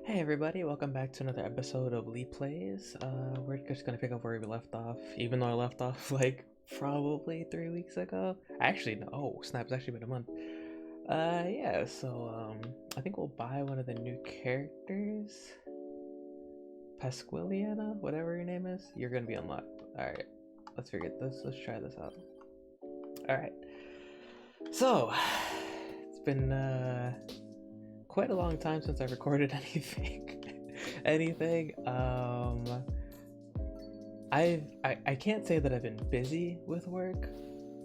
Hey everybody, welcome back to another episode of Lee Plays. We're just gonna pick up where we left off, even though I left off like probably 3 weeks ago. Actually, no, oh snap, it's actually been a month. Yeah, so I think we'll buy one of the new characters. Pasquiliana, whatever your name is, you're gonna be unlocked. Alright, let's try this out. Alright. So it's been quite a long time since I've recorded anything. I can't say that I've been busy with work.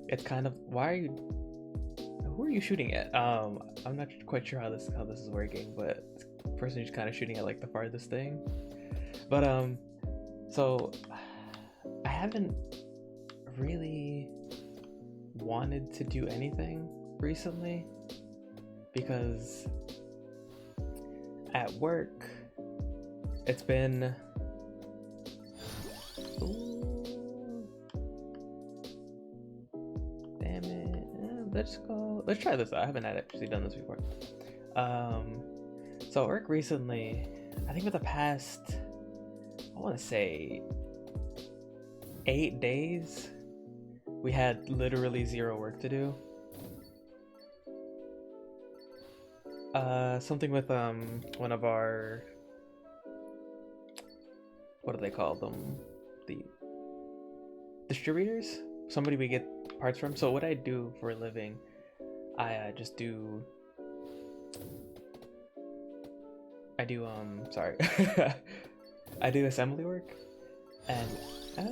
It's kind of who are you shooting at? I'm not quite sure how this is working, but the person who's kind of shooting at like the farthest thing. But so I haven't really wanted to do anything recently because at work it's been damn it. Let's try this out. I haven't actually done this before. So at work recently, I think for the past, I want to say 8 days, we had literally zero work to do. Something with one of our, what do they call them? The distributors? Somebody we get parts from. So what I do for a living, I sorry. I do assembly work, and I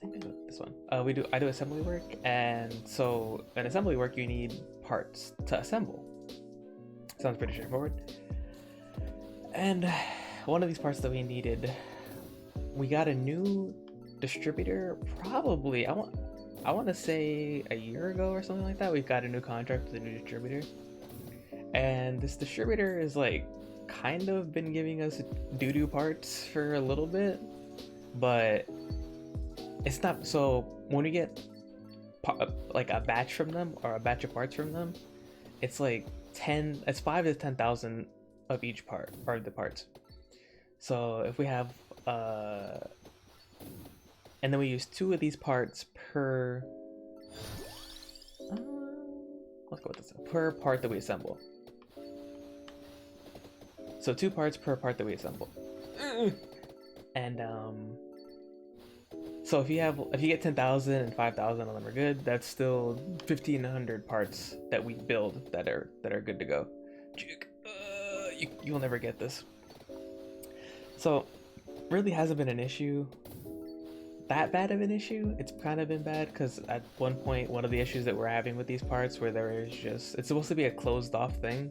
think I do this one. I do assembly work, and so in assembly work you need parts to assemble. Sounds pretty straightforward. And one of these parts that we needed, we got a new distributor probably, I want to say a year ago or something like that. We've got a new contract with a new distributor, and this distributor is like kind of been giving us doo-doo parts for a little bit, but it's not. So when we get like a batch from them, or a batch of parts from them, it's like 5 to 10,000 of each part, or the parts. So if we have and then we use 2 of these parts per let's go with this, per part that we assemble. So 2 parts per part that we assemble. And so if you get 10,000 and 5,000 of them are good, that's still 1,500 parts that we build that are good to go. You'll never get this. So really hasn't been an issue, that bad of an issue. It's kind of been bad because at one point, one of the issues that we're having with these parts, where there is just, it's supposed to be a closed off thing,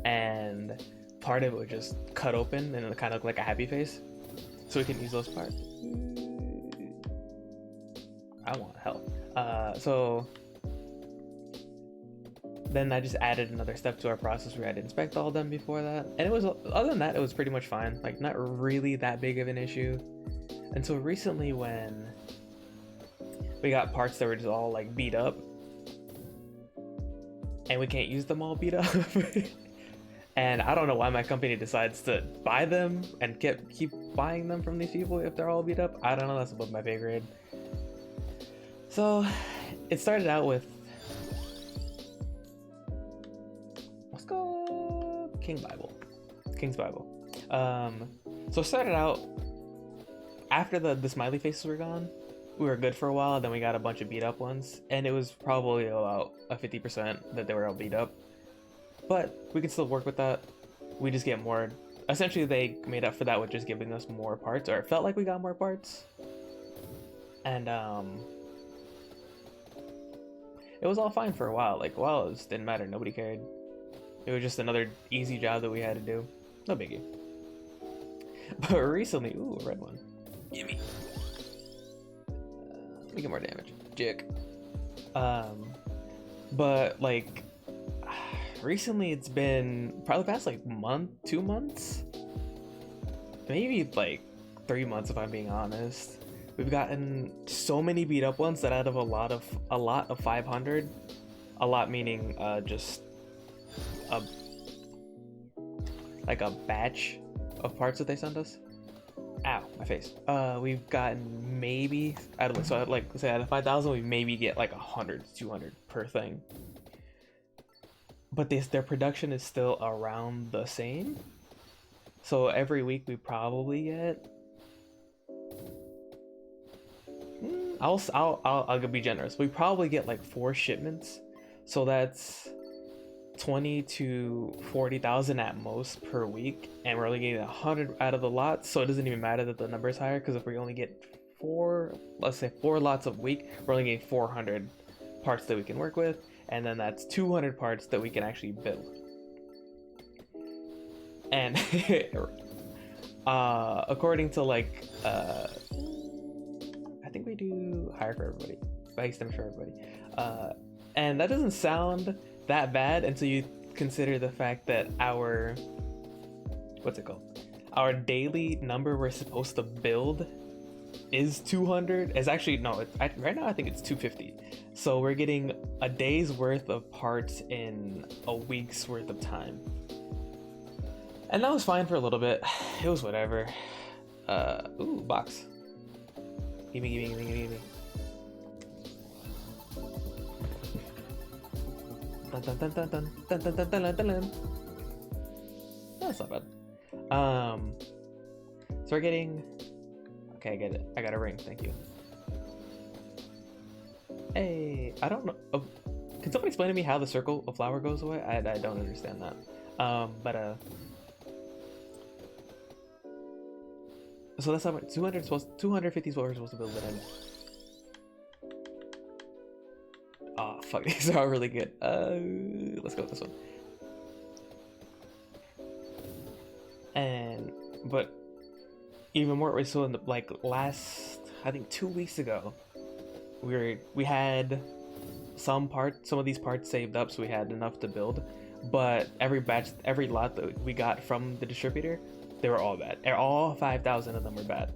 and part of it would just cut open and it kind of look like a happy face, so we can use those parts. I want help. So then I just added another step to our process where I had to inspect all of them before that, and it was, other than that, it was pretty much fine. Like, not really that big of an issue. Until recently, when we got parts that were just all like beat up, and we can't use them all beat up. And I don't know why my company decides to buy them and keep buying them from these people if they're all beat up. I don't know, that's above my pay grade. So it started out with, let's go King's Bible. So it started out after the smiley faces were gone. We were good for a while, then we got a bunch of beat up ones, and it was probably about a 50% that they were all beat up. But we can still work with that. We just get more. Essentially, they made up for that with just giving us more parts, or it felt like we got more parts. And it was all fine for a while. Like, well, it just didn't matter. Nobody cared. It was just another easy job that we had to do. No biggie. But recently, ooh, a red one. Gimme. Let me get more damage. Jick. But like, recently it's been probably the past like month, 2 months, maybe like 3 months if I'm being honest. We've gotten so many beat up ones that out of a lot of 500, a lot meaning just a like a batch of parts that they send us. Ow, my face. We've gotten maybe out of, so like say out of 5,000, we maybe get like 100 to 200 per thing. But their production is still around the same. So every week we probably get. I'll be generous. We probably get like 4 shipments, so that's 20 to 40,000 at most per week, and we're only getting 100 out of the lot. So it doesn't even matter that the number is higher, because if we only get 4, let's say 4 lots a week, we're only getting 400 parts that we can work with, and then that's 200 parts that we can actually build. And according to like I think we do hire for everybody, bike stem for everybody, and that doesn't sound that bad until you consider the fact that our our daily number we're supposed to build is 200. It's actually no, right now I think it's 250. So we're getting a day's worth of parts in a week's worth of time, and that was fine for a little bit. It was whatever. Ooh, box. Gimme. That's not bad. So we're getting. Okay, I get it. I got a ring. Thank you. Hey, I don't know. Can someone explain to me how the circle of flower goes away? I don't understand that. So that's how much. 250 is what we're supposed to build it in. Oh fuck, these are all really good. Let's go with this one. And but even more, so in the like last, I think 2 weeks ago, we had some of these parts saved up, so we had enough to build. But every lot that we got from the distributor, they were all bad. All 5,000 of them were bad.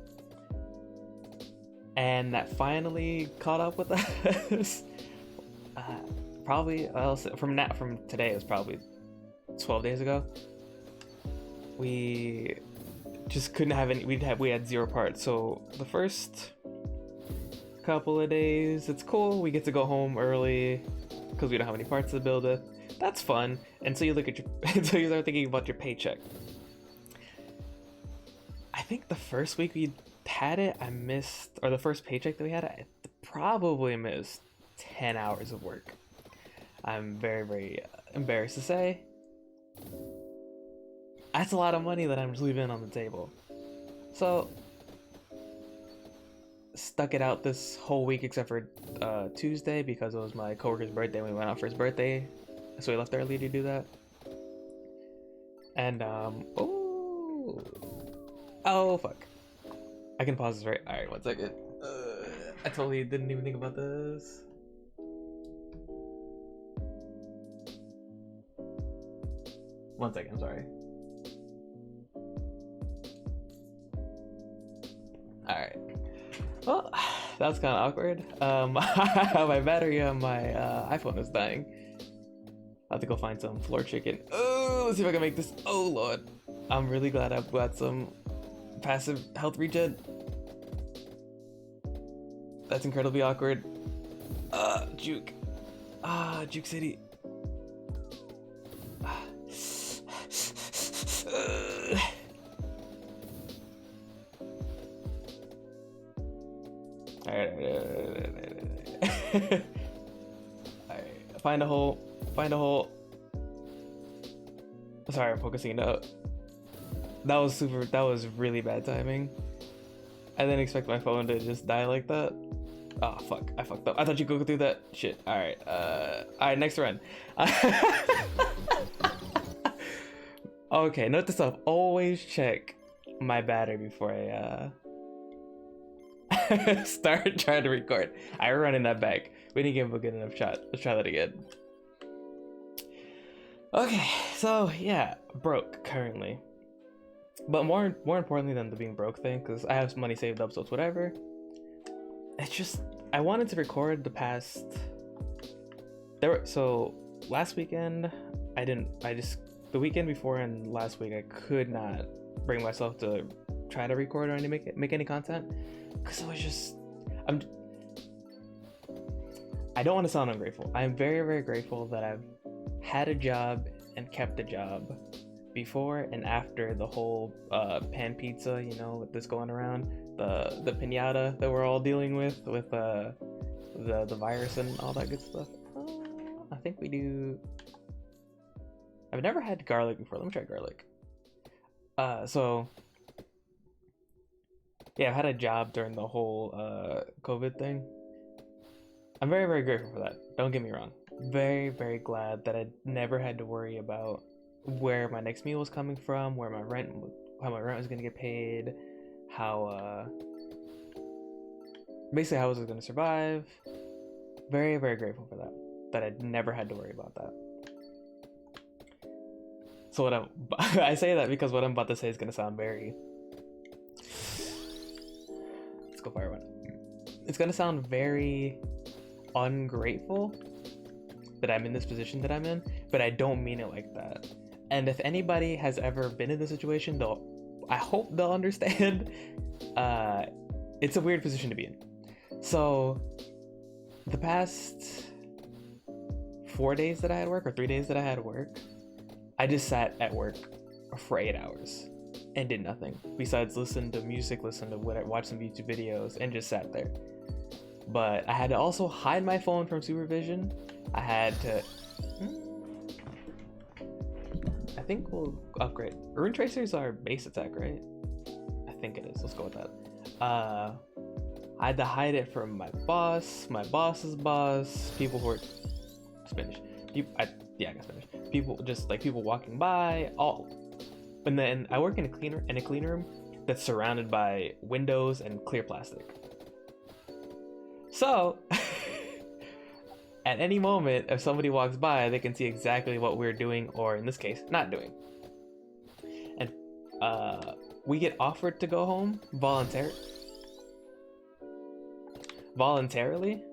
And that finally caught up with us. Probably from today, it was probably 12 days ago. We just couldn't have any. We had 0 parts. So the first couple of days, it's cool. We get to go home early because we don't have any parts to build with. That's fun until you look at until you start thinking about your paycheck. I think the first week we had it, I missed, or the first paycheck that we had, I probably missed 10 hours of work. I'm very, very embarrassed to say. That's a lot of money that I'm just leaving on the table. So, stuck it out this whole week except for Tuesday, because it was my coworker's birthday and we went out for his birthday. So we left early to do that. And, oh, fuck. I can pause this, right? Alright, 1 second. I totally didn't even think about this. One second, I'm sorry. Alright. Well, that was kind of awkward. My battery on my iPhone is dying. I have to go find some floor chicken. Oh, let's see if I can make this. Oh, Lord. I'm really glad I've got some passive health regen. That's incredibly awkward. Juke. Juke City. Alright. Find a hole. Sorry, I'm focusing out. That was really bad timing. I didn't expect my phone to just die like that. Oh fuck, I fucked up. I thought you could go through that shit. Alright, alright, next run. Okay, note this up. Always check my battery before I start trying to record. I run in that back. We didn't give him a good enough shot. Let's try that again. Okay, so yeah, broke currently. But more importantly than the being broke thing, because I have some money saved up, so it's whatever. It's just I wanted to record the past. So last weekend I just the weekend before and last week I could not bring myself to try to record or any make any content because it was just I'm I don't want to sound ungrateful. I'm very, very grateful that I've had a job and kept a job before and after the whole pan pizza, you know, with this going around, the piñata that we're all dealing with the virus and all that good stuff. I think we do. I've never had garlic before. Let me try garlic. So yeah, I've had a job during the whole COVID thing. I'm very, very grateful for that. Don't get me wrong. Very, very glad that I never had to worry about where my next meal was coming from, where my rent, how my rent was gonna get paid, how basically how I was gonna survive. Very, very grateful for that. That I never had to worry about that. So what I say that because what I'm about to say is gonna sound very. Let's go fire one. It's gonna sound very ungrateful that I'm in this position that I'm in, but I don't mean it like that. And if anybody has ever been in this situation, I hope they'll understand. It's a weird position to be in. So the past 4 days that I had work, or 3 days that I had work, I just sat at work for 8 hours and did nothing besides listen to music, listen to whatever, watch some YouTube videos, and just sat there. But I had to also hide my phone from supervision. I had to. I think we'll upgrade. Rune Tracers are base attack, right? I think it is. Let's go with that. I had to hide it from my boss, my boss's boss, people who are Spanish. I got Spanish. People, just like people walking by. All. And then I work in a clean room that's surrounded by windows and clear plastic. So, at any moment, if somebody walks by, they can see exactly what we're doing, or in this case, not doing. And we get offered to go home voluntarily.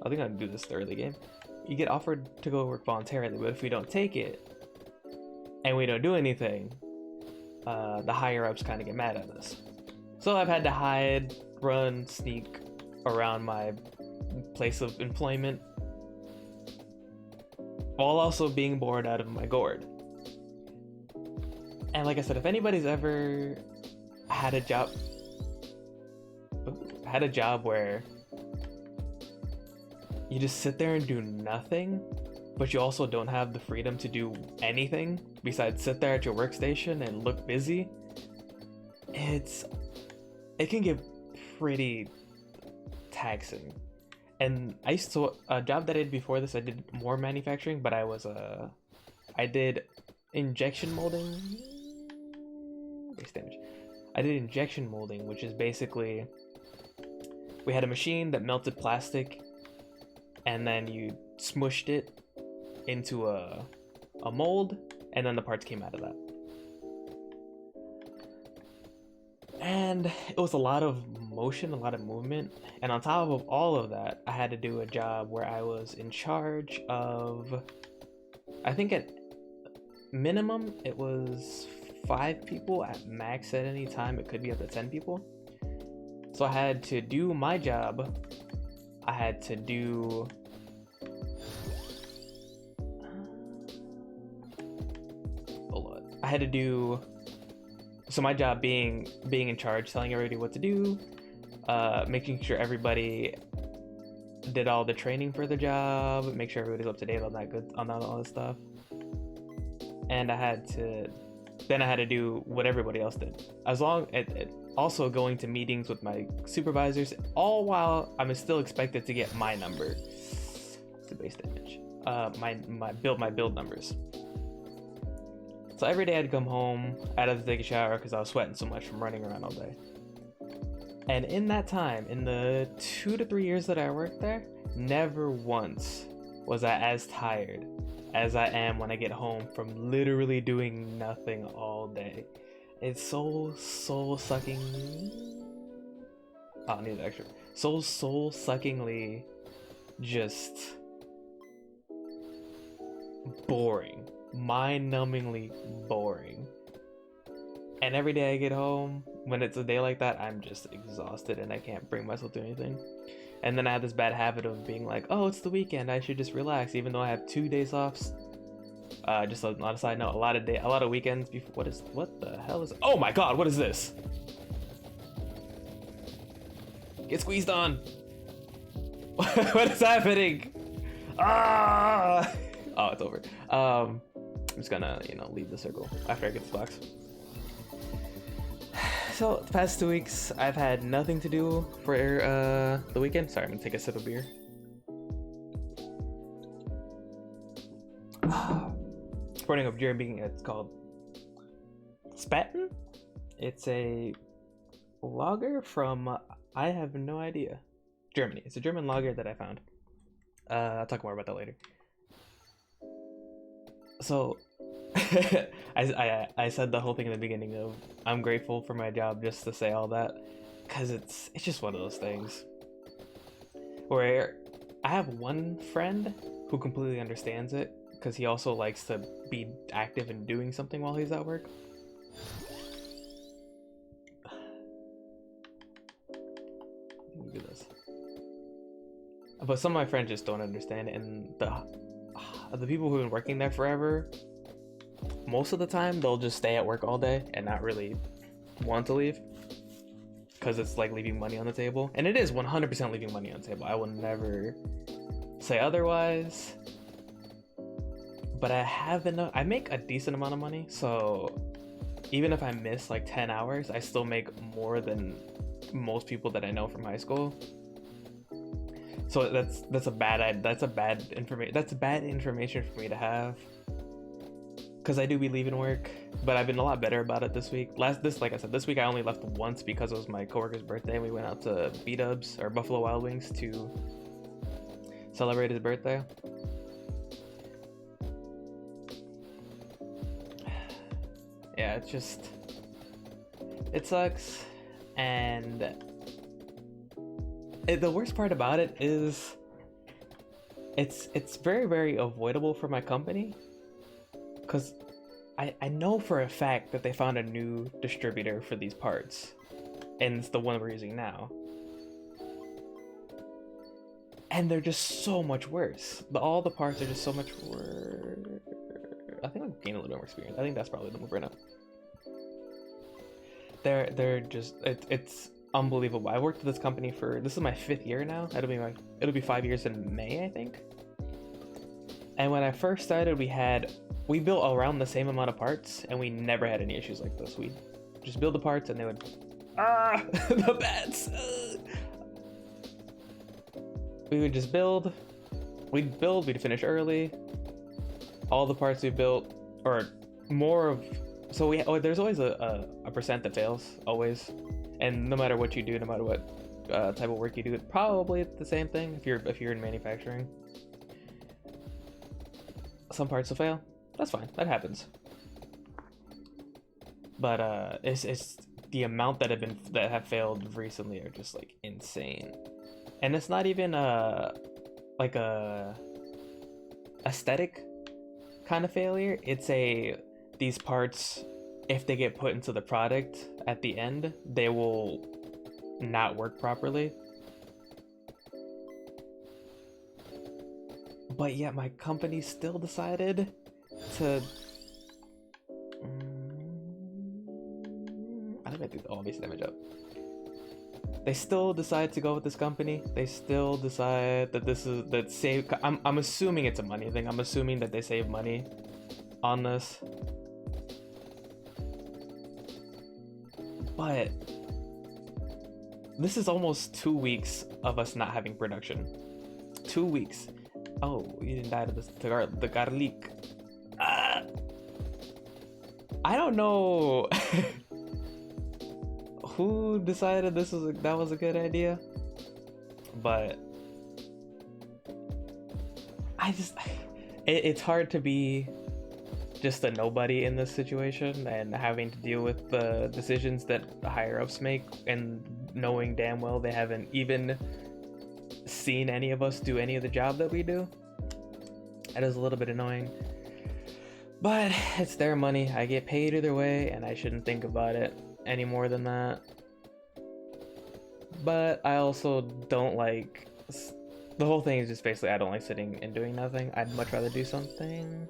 I think I'm gonna do this the early game. You get offered to go work voluntarily, but if we don't take it and we don't do anything, the higher ups kind of get mad at us. So I've had to hide, run, sneak around my place of employment, while also being bored out of my gourd. And like I said, if anybody's ever had a job where you just sit there and do nothing, but you also don't have the freedom to do anything besides sit there at your workstation and look busy, it can get pretty taxing. And I used to, a job that I did before this, I did more manufacturing, but I did injection molding. Base damage. I did injection molding, which is basically, we had a machine that melted plastic, and then you smushed it into a mold, and then the parts came out of that. And it was a lot of motion, a lot of movement, and on top of all of that, I had to do a job where I was in charge of, I think at minimum it was 5 people, at max at any time it could be up to 10 people. So I had to do my job. I had to do so my job being in charge, telling everybody what to do, making sure everybody did all the training for the job, make sure everybody's up to date on all this stuff. And I had to do what everybody else did, as long as also going to meetings with my supervisors, all while I'm still expected to get my number. It's the base damage. My build numbers. So every day I'd come home, I'd have to take a shower because I was sweating so much from running around all day. And in that time, in the 2 to 3 years that I worked there, never once was I as tired as I am when I get home from literally doing nothing all day. It's so soul-sucking. Oh, I need the extra. So soul-suckingly just boring. mind-numbingly boring. And every day I get home, when it's a day like that, I'm just exhausted and I can't bring myself to anything. And then I have this bad habit of being like, oh, it's the weekend, I should just relax, even though I have 2 days off. Just on a side note, a lot of weekends before. What the hell is? Oh my god, what is this? Get squeezed on. What is happening? Ah! Oh, it's over. I'm just gonna, leave the circle after I get this box. So the past 2 weeks, I've had nothing to do for the weekend. Sorry, I'm gonna take a sip of beer. Sporting up Jeremy, it's called Spaten. It's a lager from I have no idea, Germany. It's a German lager that I found. I'll talk more about that later. So I said the whole thing in the beginning of I'm grateful for my job, just to say all that, because it's just one of those things where I have one friend who completely understands it, because he also likes to be active and doing something while he's at work. Let me do this. But some of my friends just don't understand it, and the people who've been working there forever, most of the time they'll just stay at work all day and not really want to leave, because it's like leaving money on the table, and it is 100% leaving money on the table. I will never say otherwise. But I make a decent amount of money, so even if I miss like 10 hours, I still make more than most people that I know from high school. So that's bad information for me to have, because I do be leaving work. But I've been a lot better about it this week. Like I said, this week I only left once because it was my coworker's birthday. We went out to B-Dubs, or Buffalo Wild Wings, to celebrate his birthday. Yeah, it sucks, and the worst part about it is it's very, very avoidable for my company, because I know for a fact that they found a new distributor for these parts, and it's the one we're using now, and they're just so much worse. All the parts are just so much worse. I think I'm gaining a little bit more experience. I think that's probably the move right now. They're just it's unbelievable. I worked at this company this is my 5th year now. It'll be 5 years in May, I think. And when I first started, we built around the same amount of parts, and we never had any issues like this. We'd just build the parts, and they would the bats. We would just build. We'd finish early. All the parts we built, or more of, so there's always a percent that fails, always, and no matter what you do, no matter what type of work you do, it's probably the same thing. If you're in manufacturing, some parts will fail. That's fine, that happens. But it's the amount that have failed recently are just like insane, and it's not even like a aesthetic kind of failure. It's these parts, if they get put into the product at the end, they will not work properly. But yet my company still decided to I think I did all base damage up. They still decide to go with this company. They still decide that I'm assuming it's a money thing. I'm assuming that they save money on this. But this is almost 2 weeks of us not having production. 2 weeks. Oh, you didn't die to the garlic. I don't know who decided that was a good idea, but it's hard to be just a nobody in this situation and having to deal with the decisions that the higher ups make, and knowing damn well they haven't even seen any of us do any of the job that we do. That is a little bit annoying. But it's their money. I get paid either way, and I shouldn't think about it any more than that. But I also don't like... The whole thing is just basically I don't like sitting and doing nothing. I'd much rather do something.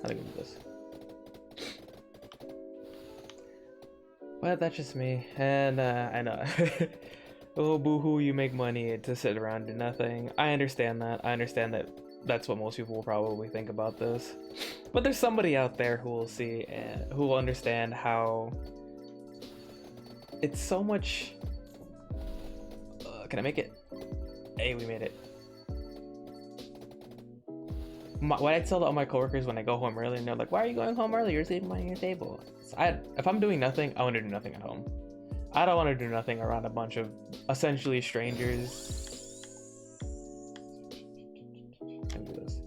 I think we'll do this. But that's just me, and I know. Oh, boohoo, you make money to sit around and do nothing. I understand that. I understand that that's what most people will probably think about this. But there's somebody out there who will see and who will understand how it's so much... can I make it? Hey, we made it. What I tell all my coworkers when I go home early, and they're like, "Why are you going home early? You're saving money on your table." If I'm doing nothing, I want to do nothing at home. I don't want to do nothing around a bunch of essentially strangers. Let me do this.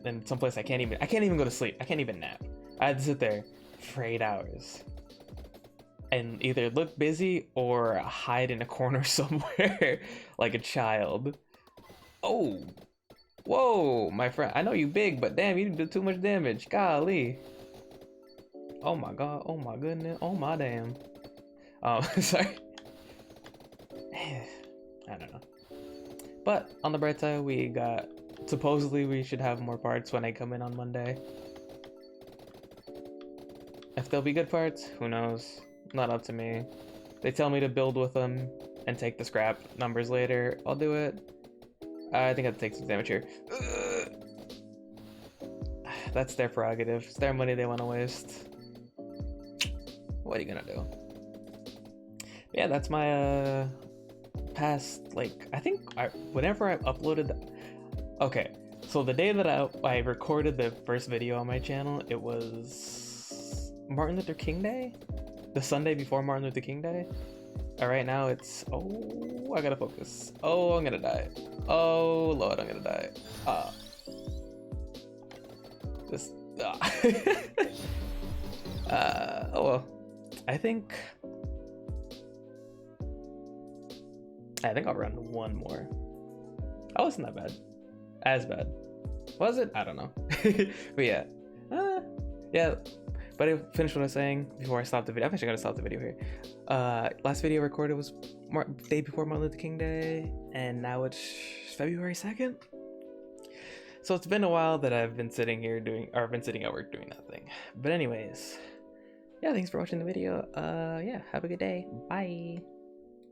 In someplace I can't even go to sleep. I can't even nap. I had to sit there for 8 hours and either look busy or hide in a corner somewhere like a child. Oh. Whoa, my friend, I know you big, but damn, you did too much damage. Golly. Oh my god, oh my goodness, oh my damn. Sorry. I don't know. But on the bright side, we got... Supposedly, we should have more parts when I come in on Monday. If they'll be good parts, who knows? Not up to me. They tell me to build with them and take the scrap numbers later. I'll do it. I think I'll take some damage here. That's their prerogative. It's their money they want to waste. What are you gonna do? Yeah, that's my past, like, I think whenever I uploaded the... Okay, so the day that I recorded the first video on my channel, it was Martin Luther King Day? The Sunday before Martin Luther King Day? Right now it's... Oh, I gotta focus. Oh, I'm gonna die. Oh, Lord, I'm gonna die. This... oh well. I think I'll run one more. Oh, wasn't that bad. As bad. Was it? I don't know. But yeah. Yeah. But I finished what I was saying before I stopped the video. I'm actually gonna stop the video here. Last video I recorded was day before Martin Luther King Day, and now it's February 2nd. So it's been a while that I've been sitting here I've been sitting at work doing nothing. But anyways, yeah, thanks for watching the video. Yeah, have a good day. Bye.